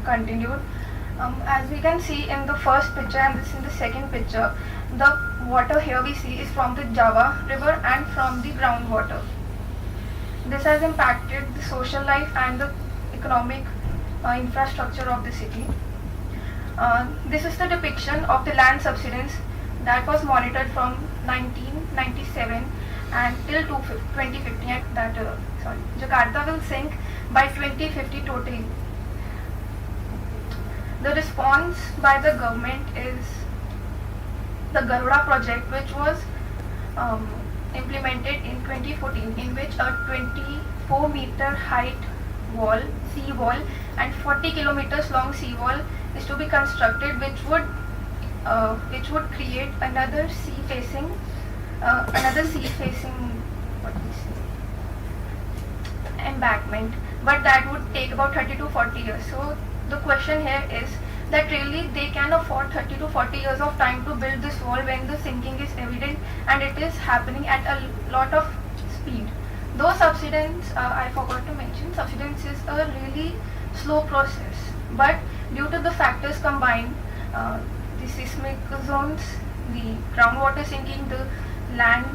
continued. As we can see in the first picture and this in the second picture, the water here we see is from the Java river and from the groundwater. This has impacted the social life and the economic infrastructure of the city. This is the depiction of the land subsidence that was monitored from 1997 and till 2050, and that Jakarta will sink by 2050 totally. The response by the government is the Garuda project, which was implemented in 2014, in which a 24-meter height wall, sea wall, and 40 kilometers long sea wall is to be constructed, which would create another sea facing embankment, but that would take about 30 to 40 years. So the question here is that really they can afford 30 to 40 years of time to build this wall when the sinking is evident and it is happening at a lot of speed. Though subsidence, I forgot to mention, subsidence is a really slow process, but due to the factors combined, the seismic zones, the groundwater sinking, the land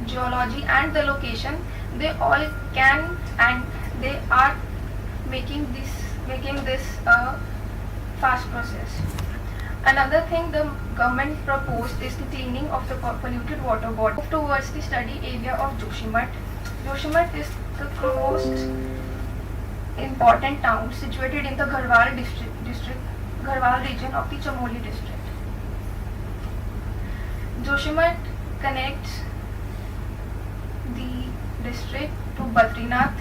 geology and the location, they all can and they are making this a fast process. Another thing the government proposed is the cleaning of the polluted water body towards the study area of Joshimath. Joshimath is the most important town situated in the Garhwal region of the Chamoli district. Joshimath connects the district to Badrinath,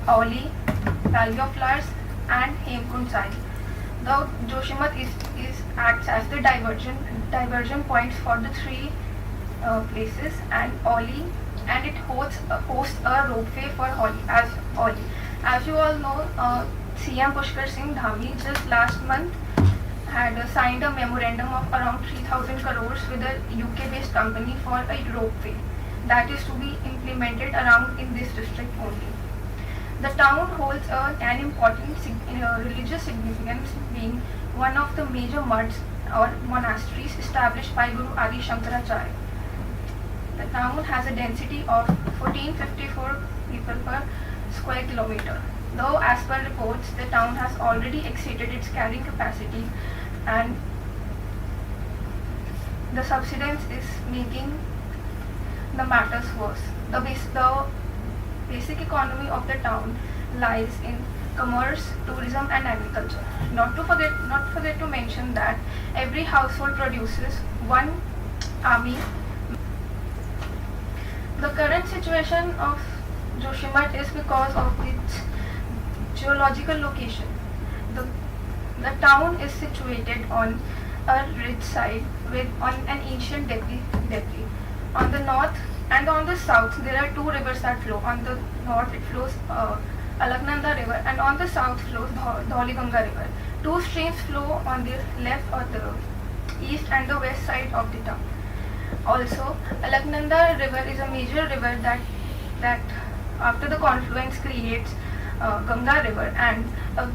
Auli, Valley of Flowers and Hemkund Sahib. The Joshimath acts as the diversion points for the three places and Auli, and it hosts a ropeway for Auli. As you all know, CM Pushkar Singh Dhami just last month had signed a memorandum of around 3,000 crores with a UK-based company for a ropeway that is to be implemented around in this district only. The town holds an important religious significance, being one of the major muds or monasteries established by Guru Adi Shankaracharya. The town has a density of 1454 people per square kilometer. Though as per reports, the town has already exceeded its carrying capacity and the subsidence is making the matters worse. The basic economy of the town lies in commerce, tourism and agriculture. Not forget to mention that every household produces one army. The current situation of Joshimath is because of its geological location. The town is situated on a ridge side on an ancient debris. On the north and on the south, there are two rivers that flow. On the north, it flows Alaknanda River, and on the south flows Dhauliganga River. Two streams flow on the left or the east and the west side of the town. Also, Alaknanda River is a major river that after the confluence creates Ganga River, and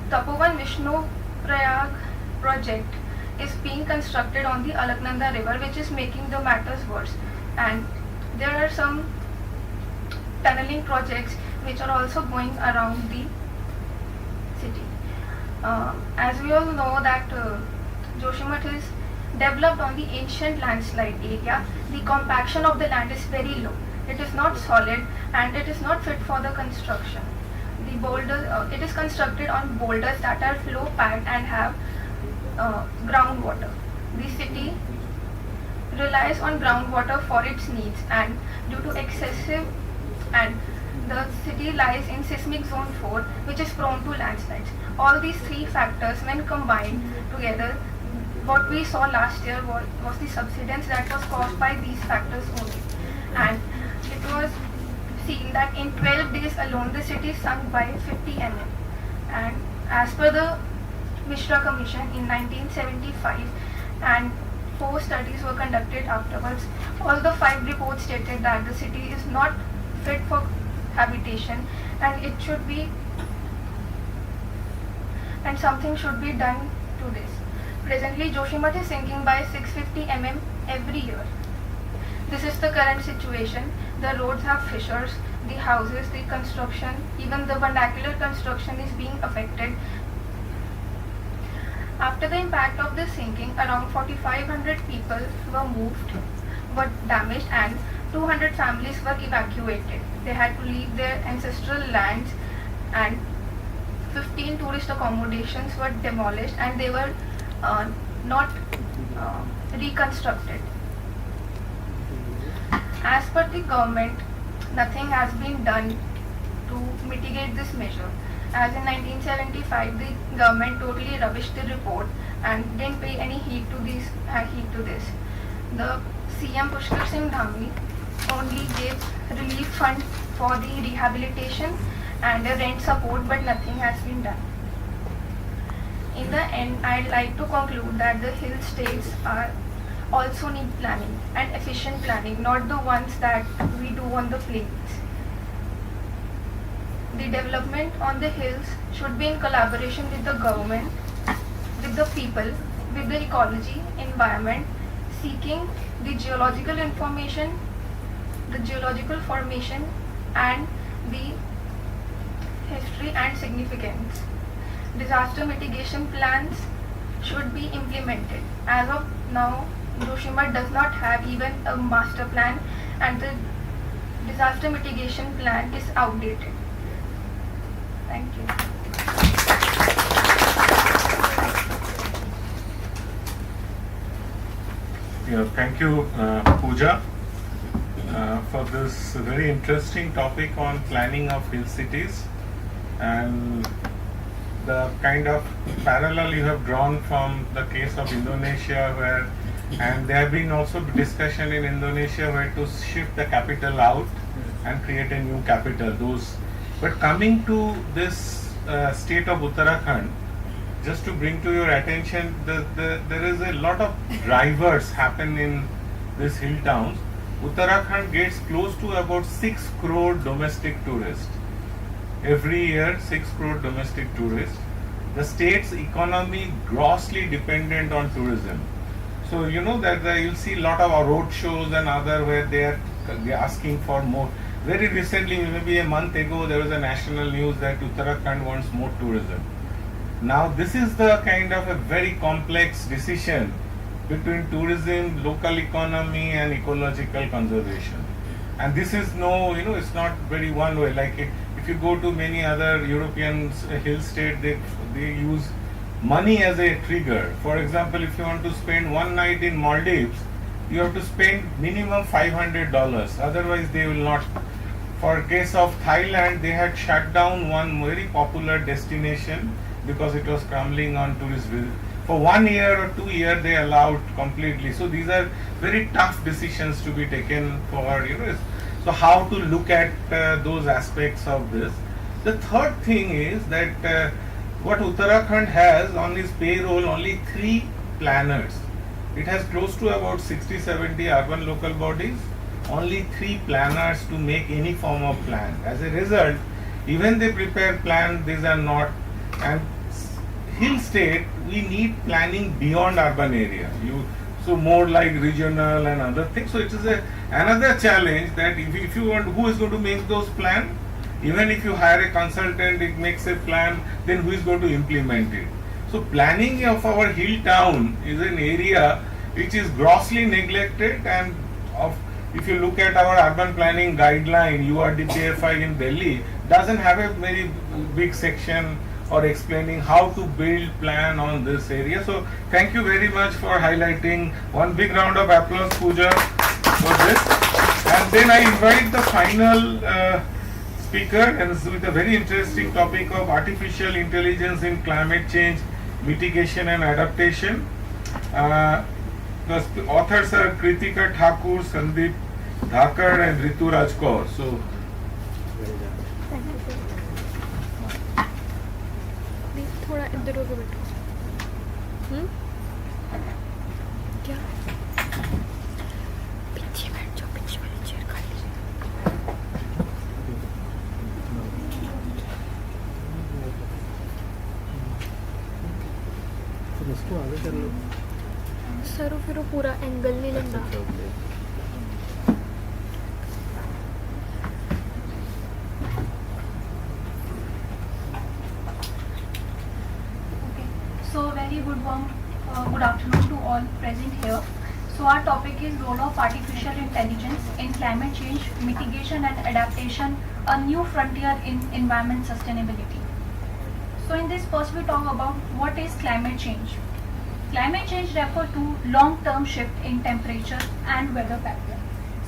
Tapovan Vishnu Prayag project is being constructed on the Alaknanda River, which is making the matters worse. And there are some tunneling projects which are also going around the city. As we all know that Joshimath is developed on the ancient landslide area. The compaction of the land is very low. It is not solid and it is not fit for the construction. It is constructed on boulders that are flow packed and have groundwater. The city relies on groundwater for its needs, and due to excessive, and the city lies in seismic zone 4, which is prone to landslides. All these three factors, when combined together, what we saw last year was the subsidence that was caused by these factors only. And it was seen that in 12 days alone, the city sunk by 50 mm. And as per the Mishra Commission in 1975, and 4 studies were conducted afterwards, all the 5 reports stated that the city is not fit for habitation and it should be and something should be done to this. Presently, Joshimath is sinking by 650 mm every year. This is the current situation. The roads have fissures, the houses, the construction, even the vernacular construction is being affected. After the impact of the sinking, around 4,500 people were damaged, and 200 families were evacuated. They had to leave their ancestral lands, and 15 tourist accommodations were demolished, and they were not reconstructed. As per the government, nothing has been done to mitigate this measure. As in 1975, the government totally rubbished the report and didn't pay any heed to this. The CM Pushkar Singh Dhami only gave relief fund for the rehabilitation and rent support, but nothing has been done. In the end, I'd like to conclude that the hill states also need planning and efficient planning, not the ones that we do on the plains. The development on the hills should be in collaboration with the government, with the people, with the ecology, environment, seeking the geological information, the geological formation, and the history and significance. Disaster mitigation plans should be implemented. As of now, Joshimath does not have even a master plan, and the disaster mitigation plan is outdated. Thank you. Yeah, thank you, Pooja, for this very interesting topic on planning of hill cities and the kind of parallel you have drawn from the case of Indonesia, and there have been also discussion in Indonesia where to shift the capital out and create a new capital. But coming to this state of Uttarakhand, just to bring to your attention, there is a lot of drivers happen in these hill towns. Uttarakhand gets close to about 6 crore domestic tourists. Every year, 6 crore domestic tourists. The state's economy grossly dependent on tourism. So you know that you'll see a lot of road shows and other where they're asking for more. Very recently, maybe a month ago, there was a national news that Uttarakhand wants more tourism. Now this is the kind of a very complex decision between tourism, local economy and ecological conservation. And this is it's not very one way. Like if you go to many other European hill states, they use money as a trigger. For example, if you want to spend one night in Maldives, you have to spend minimum $500. Otherwise, they will not. For case of Thailand, they had shut down one very popular destination because it was crumbling on tourist visits. For 1 year or 2 years, they allowed completely. So these are very tough decisions to be taken for, so how to look at those aspects of this. The third thing is that what Uttarakhand has on its payroll, only 3 planners. It has close to about 60-70 urban local bodies, only 3 planners to make any form of plan. As a result, even they prepare plan, these are not. And hill state, we need planning beyond urban area. So more like regional and other things. So it is another challenge that if you want, who is going to make those plans? Even if you hire a consultant, it makes a plan, then who is going to implement it? So planning of our hill town is an area which is grossly neglected, and if you look at our urban planning guideline, URDPFI in Delhi doesn't have a very big section or explaining how to build plan on this area. So thank you very much for highlighting. One big round of applause, Pooja, for this. And then I invite the final speaker, and with a very interesting topic of artificial intelligence in climate change, mitigation and adaptation. The authors are Kritika Thakur, Sandeep Dhakar and Ritu Rajkaur. So थोड़ा इधर होके बैठो क्या पीछे बैठ जाओ पीछे वाली चेयर खाली इसको आगे कर लो। सर फिर वो पूरा एंगल नहीं अच्छा, लेना। Okay. Okay. So very good afternoon to all present here. So our topic is role of artificial intelligence in climate change, mitigation and adaptation, a new frontier in environment sustainability. So in this first we talk about what is climate change. Climate change refers to long-term shift in temperature and weather pattern.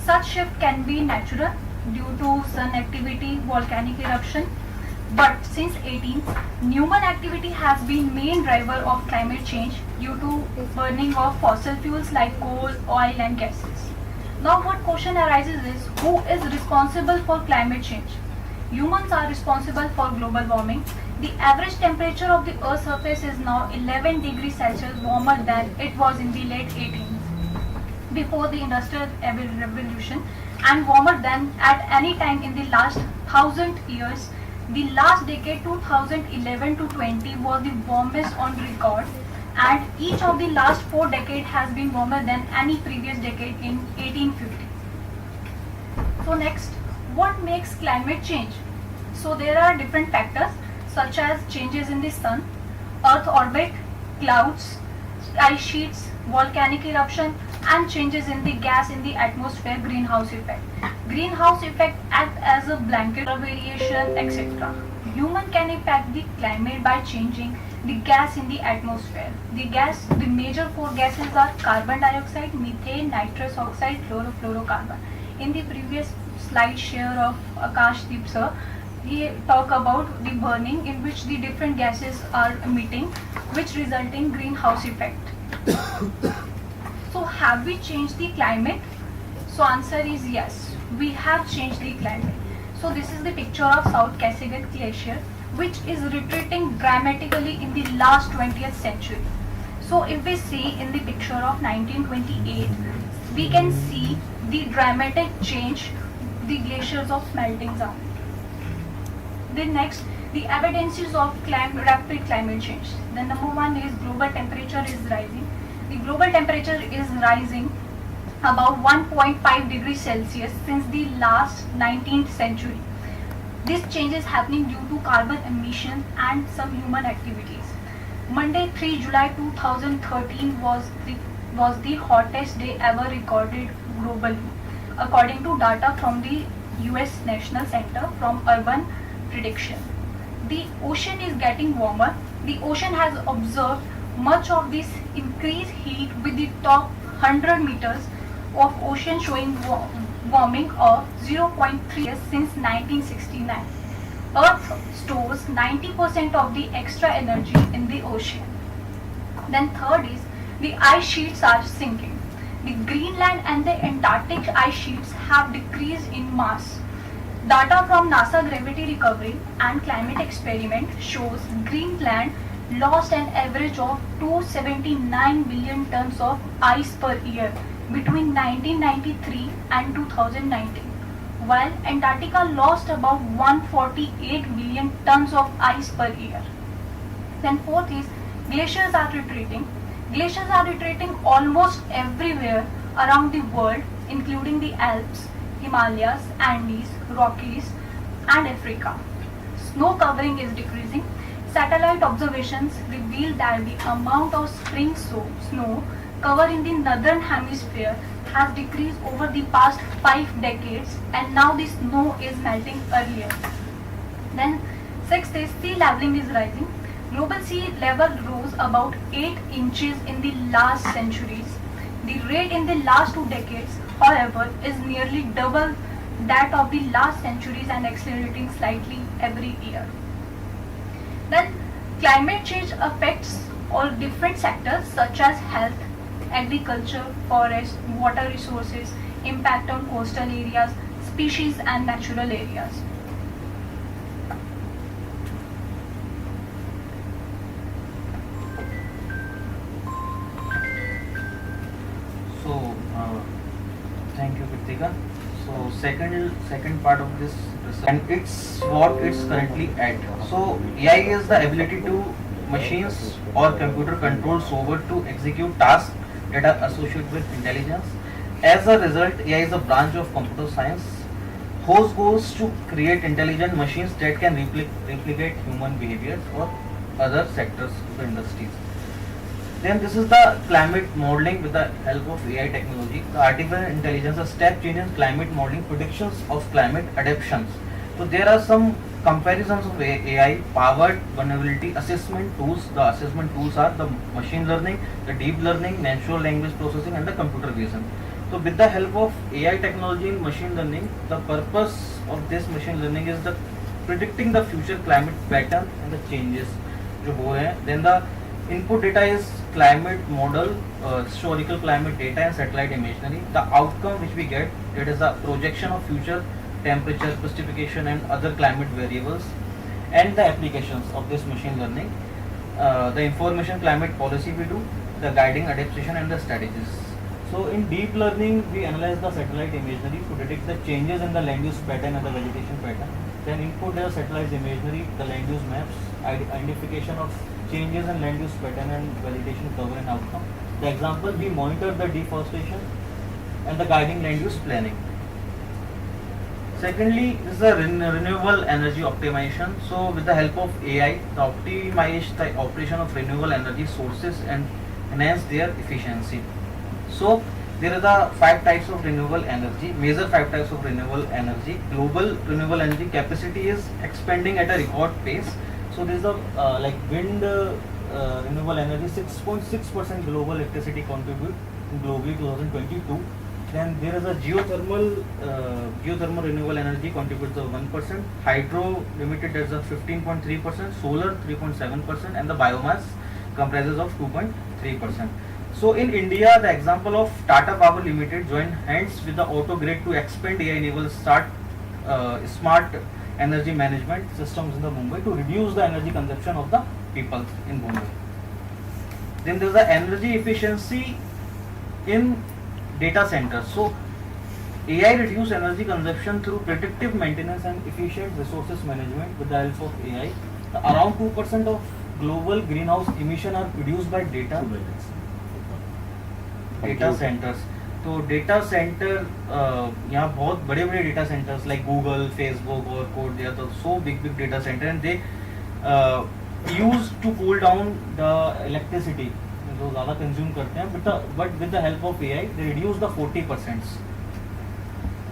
Such shift can be natural due to sun activity, volcanic eruption, but since 18th, human activity has been main driver of climate change due to burning of fossil fuels like coal, oil and gases. Now what question arises is who is responsible for climate change? Humans are responsible for global warming. The average temperature of the Earth's surface is now 11 degrees Celsius warmer than it was in the late 18th, before the Industrial Revolution, and warmer than at any time in the last 1000 years. The last decade 2011 to 20 was the warmest on record, and each of the last 4 decades has been warmer than any previous decade in 1850. So next, what makes climate change? So there are different factors such as changes in the sun, earth orbit, clouds, ice sheets, volcanic eruption and changes in the gas in the atmosphere, greenhouse effect. Greenhouse effect act as a blanket of variation, etc. Human can impact the climate by changing the gas in the atmosphere. The major 4 gases are carbon dioxide, methane, nitrous oxide, chlorofluorocarbon. In the previous slide share of Akash Deep sir, he talked about the burning in which the different gases are emitting, which result in greenhouse effect. So have we changed the climate? So answer is yes, we have changed the climate. So this is the picture of South Cascade Glacier, which is retreating dramatically in the last 20th century. So if we see in the picture of 1928, we can see the dramatic change, the glaciers of melting down. The next, the evidences of rapid climate change. The number one is global temperature is rising. The global temperature is rising about 1.5 degrees Celsius since the last 19th century. This change is happening due to carbon emission and some human activities. Monday 3 July 2013 was the hottest day ever recorded globally, according to data from the US National Center from Urban Prediction. The ocean is getting warmer. The ocean has observed much of this increased heat with the top 100 meters of ocean showing warming of 0.3 years since 1969. Earth stores 90% of the extra energy in the ocean. Then third is the ice sheets are sinking. The Greenland and the Antarctic ice sheets have decreased in mass. Data from NASA Gravity Recovery and Climate Experiment shows Greenland lost an average of 279 billion tons of ice per year between 1993 and 2019, while Antarctica lost about 148 billion tons of ice per year. Then fourth is glaciers are retreating. Glaciers are retreating almost everywhere around the world, including the Alps, Himalayas, Andes, Rockies, and Africa. Snow covering is decreasing. Satellite observations reveal that the amount of spring snow cover in the northern hemisphere has decreased over the past 5 decades, and now the snow is melting earlier. Then sixth is sea leveling is rising. Global sea level rose about 8 inches in the last centuries. The rate in the last 2 decades, however, is nearly double that of the last centuries and accelerating slightly every year. Then climate change affects all different sectors such as health, agriculture, forest, water resources, impact on coastal areas, species and natural areas. So, thank you, Kritika. So, second part of this research, and it's what it's currently at. So, AI is the ability to machines or computer controlled software to execute tasks that are associated with intelligence. As a result, AI is a branch of computer science whose goals to create intelligent machines that can replicate human behavior or other sectors of the industries. Then this is the climate modeling with the help of AI technology. The artificial intelligence, a step change in climate modeling, predictions of climate adaptations. So there are some comparisons of AI powered vulnerability assessment tools. The assessment tools are the machine learning, the deep learning, natural language processing, and the computer vision. So with the help of AI technology in machine learning, the purpose of this machine learning is the predicting the future climate pattern and the changes जो हो रहे हैं. Then the input data is climate model, historical climate data and satellite imagery. The outcome which we get, it is a projection of future temperature, precipitation and other climate variables, and the applications of this machine learning. The information climate policy we do, the guiding adaptation and the strategies. So in deep learning, we analyze the satellite imagery to detect the changes in the land use pattern and the vegetation pattern. Then input the satellite imagery, the land use maps, identification of changes in land use pattern and vegetation cover and outcome. The example, we monitor the deforestation and the guiding land use planning. Secondly, this is a renewable energy optimization. So with the help of AI, the optimize the operation of renewable energy sources and enhance their efficiency. So there are the 5 types of renewable energy, major 5 types of renewable energy. Global renewable energy capacity is expanding at a record pace. So there is a like wind renewable energy, 6.6% global electricity contribute globally 2022. Then there is a geothermal renewable energy contributes to 1%, hydro limited as a 15.3%, solar 3.7%, and the biomass comprises of 2.3%. So in India, the example of Tata Power Limited joined hands with the Autogrid to expand AI-enabled smart energy management systems in the Mumbai to reduce the energy consumption of the people in Mumbai. Then there is the energy efficiency in data centers. So AI reduce energy consumption through predictive maintenance and efficient resources management with the help of AI. Around 2% of global greenhouse emission are produced by data centers. तो data center यहाँ बहुत बड़े बड़े data centers like Google, Facebook और code दिया तो so big data center and they use to cool down the electricity जो ज़्यादा कंज्यूम करते हैं but with the help of AI they reduce the 40%.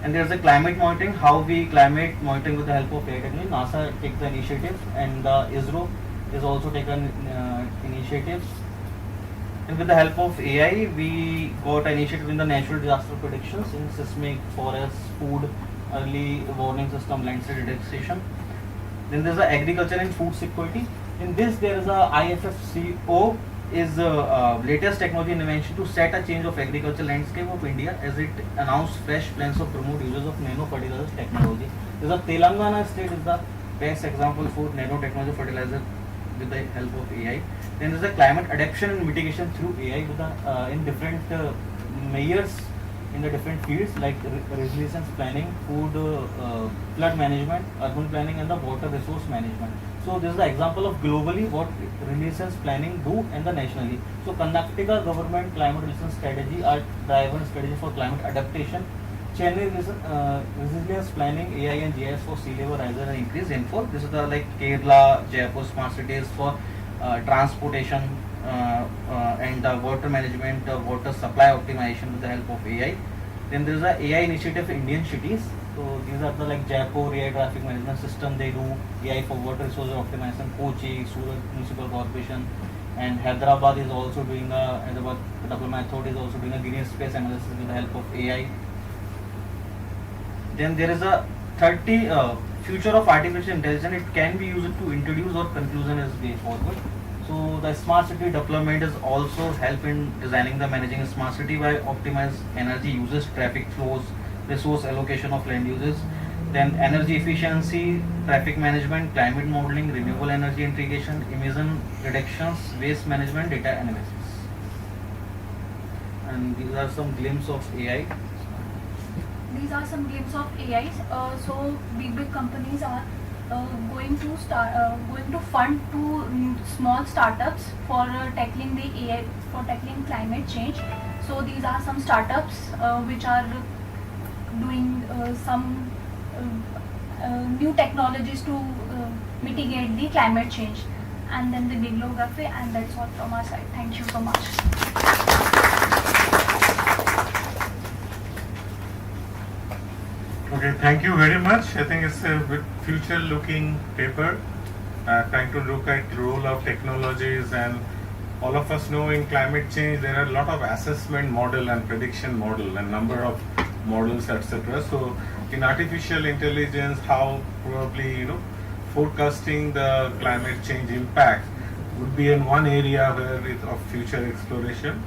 And there is a climate monitoring, how we climate monitoring with the help of AI technology. NASA takes the initiative and the ISRO is also taken initiatives. And with the help of AI, we got an initiative in the natural disaster predictions in seismic, forest, food, early warning system, landslide detection. Then there is the agriculture and food security. In this, there is a IFFCO is latest technology invention to set a change of agriculture landscape of India as it announced fresh plans of promote users of nano fertilizer technology. There is a Telangana state is the best example for nanotechnology fertilizer with the help of AI. Then there is a climate adaptation and mitigation through AI with the in different measures in the different fields like resilience planning, food, flood management, urban planning, and the water resource management. So this is the example of globally what resilience planning do and the nationally. So Karnataka government climate resilience strategy are driven strategy for climate adaptation. Chennai resilience planning, AI and GIS for sea level rise and increase rainfall. This is the like Kerala, Jaipur smart cities for transportation and water management, water supply optimization with the help of AI. Then there is a AI initiative for Indian cities. So these are the like Jaipur AI traffic management system. They do AI for water resource optimization. Kochi, Surat Municipal Corporation, and Hyderabad is also doing Hyderabad Development Authority is also doing a green space analysis with the help of AI. Then there is a 30 future of artificial intelligence. It can be used to introduce or conclusion as way forward. So the smart city deployment is also help in designing the managing a smart city by optimize energy uses, traffic flows, resource allocation of land uses, then energy efficiency, traffic management, climate modeling, renewable energy integration, emission reductions, waste management, data analysis. And these are some glimpses of AI. These are some glimpses of AIs. So big companies are going to fund two small startups for tackling the AI, for tackling climate change. So these are some startups which are doing some new technologies to mitigate the climate change, and then the bibliography, and that's all from our side. Thank you so much. Okay, thank you very much. I think it's a future-looking paper, trying to look at the role of technologies, and all of us know in climate change there are a lot of assessment model and prediction model and number of models, etc. So in artificial intelligence, how probably forecasting the climate change impact would be in one area where it's of future exploration.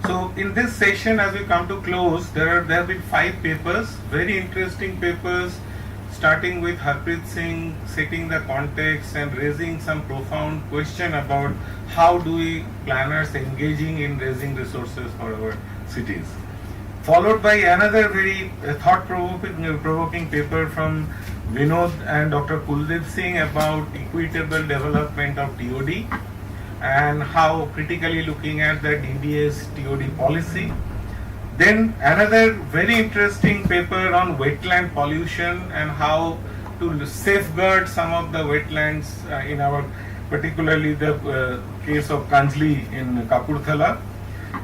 So in this session, as we come to close, there have been 5 papers, very interesting papers, starting with Harpreet Singh setting the context and raising some profound question about how do we planners engaging in raising resources for our cities. Followed by another very thought-provoking paper from Vinod and Dr. Kuldeep Singh about equitable development of TOD, and how critically looking at the DDS TOD policy. Then another very interesting paper on wetland pollution and how to safeguard some of the wetlands in our, particularly the case of Kanjli in Kapurthala.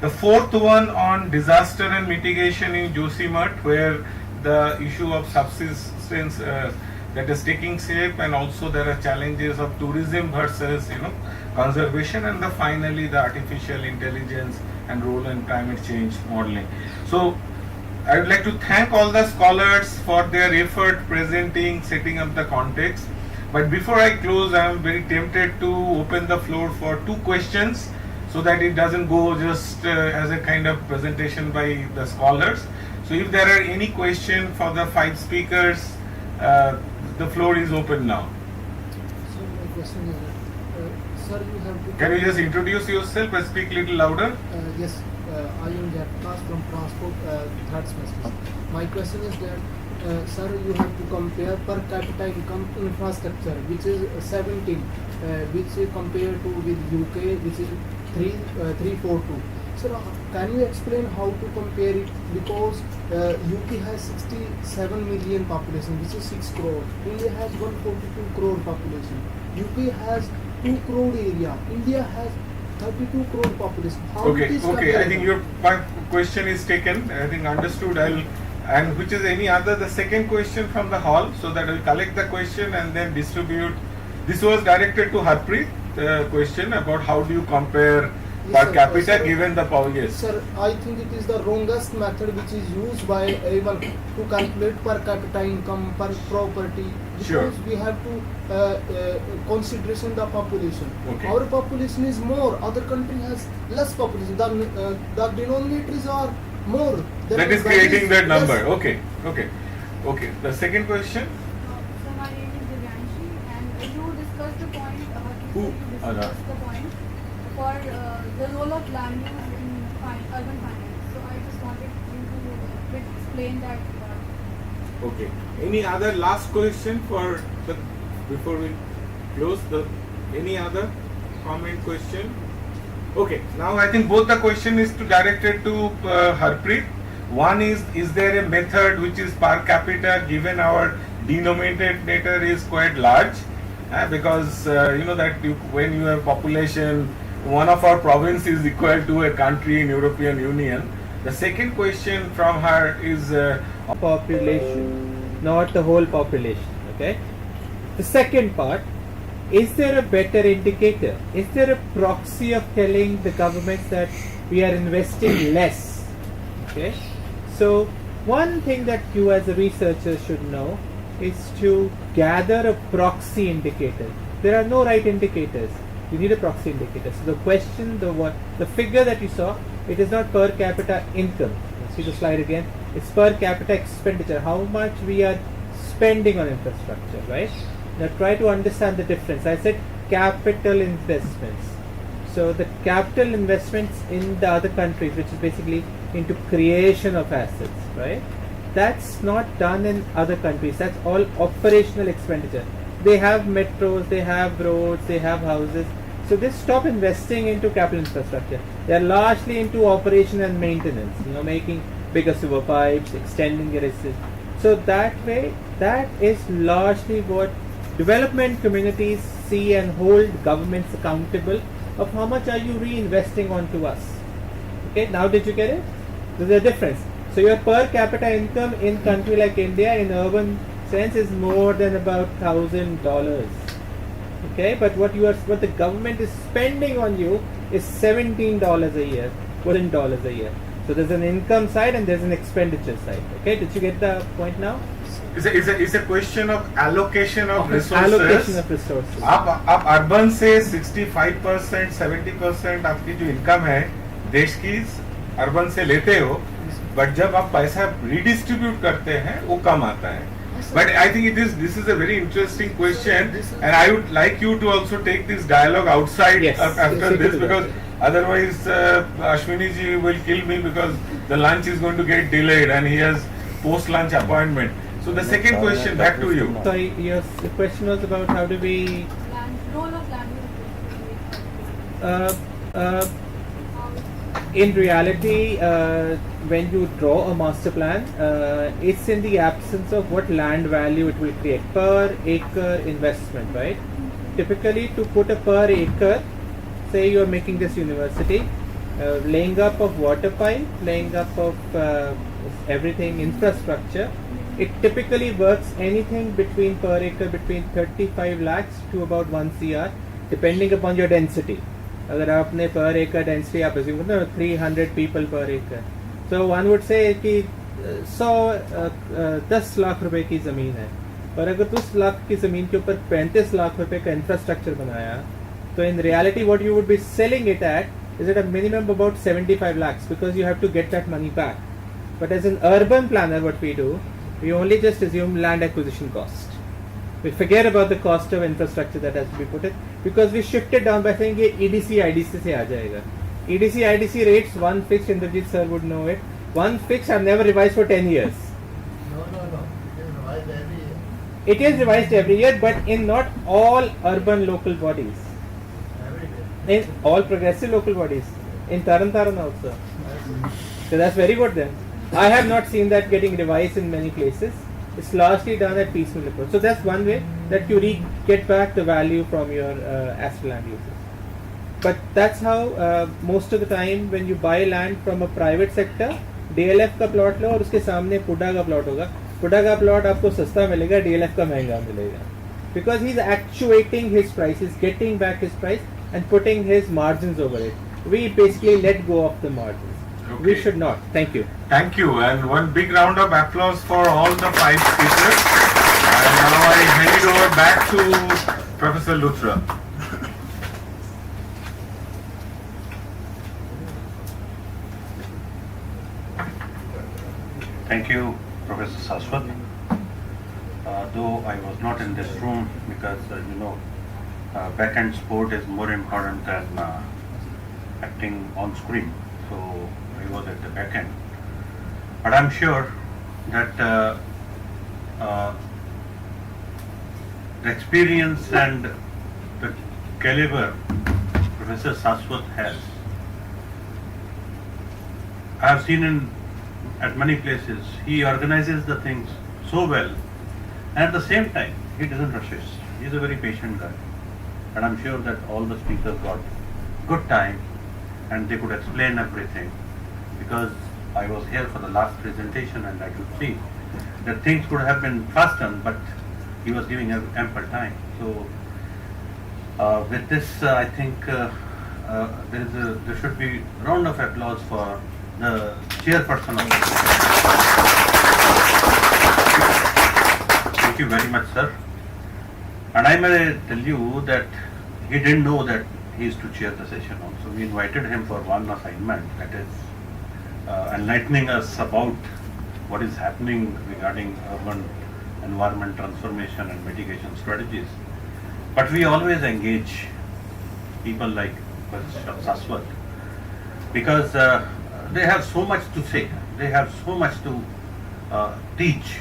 The fourth one on disaster and mitigation in Joshimath, where the issue of subsistence that is taking shape, and also there are challenges of tourism versus conservation, and finally the artificial intelligence and role in climate change modeling. So I would like to thank all the scholars for their effort presenting, setting up the context. But before I close, I am very tempted to open the floor for 2 questions, so that it doesn't go just as a kind of presentation by the scholars. So if there are any question for the 5 speakers, the floor is open now. So my question is, sir, you have to... Can you just introduce yourself and speak a little louder? Yes, I am Jatkas from Transport, third semester. My question is that, sir, you have to compare per capita income infrastructure, which is 17, which is compared to with UK, which is 342. Sir, can you explain how to compare it? Because UK has 67 million population, which is 6 crore. India has 142 crore population. UK has 2 crore area. India has 32 crore population. How it is Okay. I comparable? think your question is taken. I think understood. And which is any other, the second question from the hall, so that I will collect the question and then distribute. This was directed to Harpreet, the question about how do you compare Yes, per sir. capita Sir, given the power. Yes. Sir, I think it is the wrongest method which is used by everyone to calculate per capita income, per property, because Sure. we have to consideration the population. Okay. Our population is more, other country has less population. The denominators are more. That is creating that number. Okay. The second question. So my name is Divyanshi, and you discussed the point. Who? You discussed the point for the role of land use in urban finance. So I just wanted you to explain that. Okay. Any other last question for the before we close the any other comment question? Okay. Now I think both the question is directed to Harpreet. One is there a method which is per capita given our denominator is quite large, because when you have population, one of our province is equal to a country in European Union. The second question from her is population, not the whole population. Okay. The second part, is there a better indicator? Is there a proxy of telling the governments that we are investing less? Okay. So one thing that you as a researcher should know is to gather a proxy indicator. There are no right indicators. You need a proxy indicator. So the question, the figure that you saw, it is not per capita income. See the slide again. It's per capita expenditure. How much we are spending on infrastructure, right? Now try to understand the difference. I said capital investments. So the capital investments in the other countries, which is basically into creation of assets, right? That's not done in other countries. That's all operational expenditure. they have metros, they have roads, they have houses. So they stop investing into capital infrastructure. They are largely into operation and maintenance, making bigger sewer pipes, extending it. So that way, that is largely what development communities see and hold governments accountable of how much are you reinvesting onto us. Okay, now did you get it? There's a difference. So your per capita income in country like India in urban sense is more than about $1,000. Okay, but what the government is spending on you is $17 a year, $14 a year. So there's an income side and there's an expenditure side. Okay, did you get the point now? It's a question of allocation of resources. Allocation of resources. आप urban से 65% 70% आपकी जो income है देश की urban से लेते हो, बट जब आप पैसा रिडिस्ट्रीब्यूट करते हैं वो कम आता है. But I think this is a very interesting question, and I would like you to also take this dialogue outside after this, because otherwise Ashwini ji will kill me because the lunch is going to get delayed and he has post-lunch appointment. So the second question, back to you. Sorry, your question was about how do we Role of land use. in reality, when you draw a master plan, it's in the absence of what land value it will create per acre investment, right? Typically, to put a per acre, say you are making this university, laying up of water pipe, laying up of everything, infrastructure, it typically works anything between per acre between 35 lakhs to about 1 CR, depending upon your density. अगर आपने पर एकड़ density आप assume करते हो 300 people per acre, so one would say कि 10 लाख रुपए की ज़मीन है, और अगर 10 लाख की ज़मीन के ऊपर 35 लाख रुपए का इंफ्रास्ट्रक्चर बनाया, तो in reality what you would be selling it at is at a minimum about 75 lakhs, because you have to get that money back. But as an urban planner, what we do, we only just assume land acquisition cost. We forget about the cost of infrastructure that has to be put in, because we shift it down by saying ये EDC IDC से आ जाएगा. EDC IDC rates, one fixed, Indrajit sir would know it, one fixed are never revised for 10 years. No. It is revised every year. It is revised every year, but in not all urban local bodies. Every day. In all progressive local bodies. In Taran also. So that's very good then. I have not seen that getting revised in many places. It's largely done at piecemeal approach. So that's one way that you get back the value from your asset land uses. But that's how most of the time when you buy land from a private sector, DLF का plot लो और उसके सामने पुडा का plot होगा. पुडा का plot आपको सस्ता मिलेगा, DLF का महंगा मिलेगा. Because he's actuating his price, he's getting back his price and putting his margins over it. We basically let go of the margins. Okay. We should not. Thank you. Thank you, and one big round of applause for all the 5 speakers. And now I hand it over back to Professor Luthra. Thank you, Professor Saswat. Though I was not in this room because, back-end sport is more important than acting on screen. So I was at the back end. But I'm sure that the experience and the caliber Professor Saswat has, I have seen at many places, he organizes the things so well, and at the same time, he doesn't rush it. He's a very patient guy. And I'm sure that all the speakers got good time and they could explain everything, because I was here for the last presentation and I could see that things could have been faster, but he was giving ample time. So with this, I think there should be a round of applause for the chairperson of the. Thank you very much, sir. And I may tell you that he didn't know that he is to chair the session also. We invited him for one assignment, that is enlightening us about what is happening regarding urban environment transformation and mitigation strategies. But we always engage people like Saswat, because they have so much to say, they have so much to teach,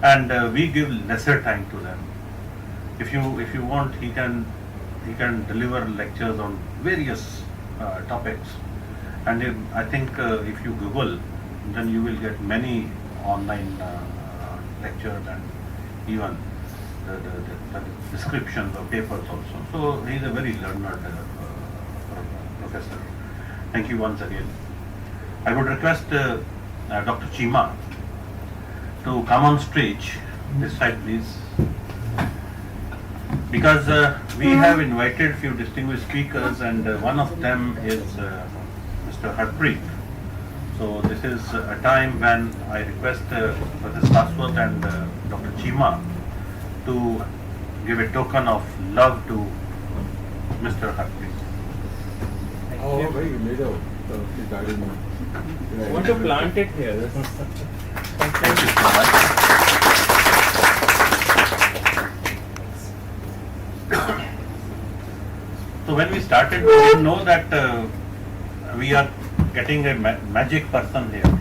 and we give lesser time to them. if you want, he can deliver lectures on various topics, and I think if you Google, then you will get many online lectures and even the descriptions of papers also. So he is a very learned professor. Thank you once again. I would request Dr. Chima to come on stage. This side, please. Because we have invited few distinguished speakers, and one of them is Mr. Harpreet. So this is a time when I request Professor Saswat and Dr. Chima to give a token of love to Mr. Harpreet. Oh, very little. So regarding I want to plant it here. Thank you so much. So when we started, we didn't know that we are getting a magic person here,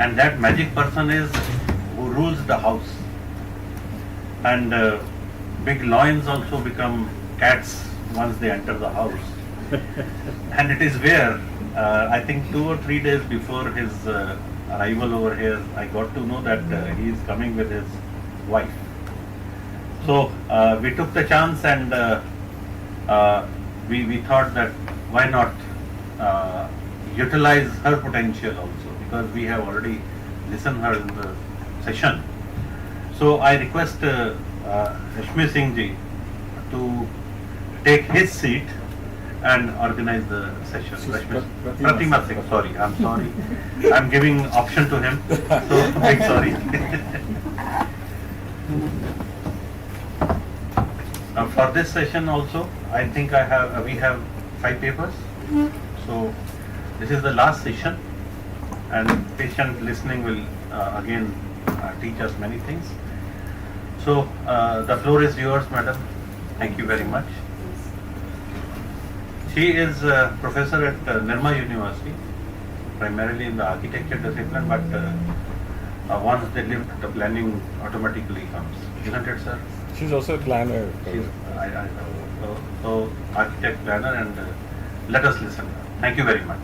and that magic person is who rules the house, and big lions also become cats once they enter the house. And it is where I think 2 or 3 days before his arrival over here, I got to know that he is coming with his wife. So we took the chance, and we thought that why not utilize her potential also, because we have already listened her in the session. So I request Rashmi Singh ji to take his seat and organize the session. Pratima Singh, sorry, I'm sorry. I'm giving option to him, so big sorry. For this session also, I think we have 5 papers. So this is the last session, and patient listening will again teach us many things. So the floor is yours, madam. Thank you very much. She is a professor at Nirma University, primarily in the architecture discipline, but once they live, the planning automatically comes. Isn't it, sir? she's also a planner. So architect, planner, and let us listen. Thank you very much.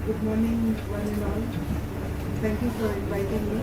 Good morning, one and all. Thank you for inviting me.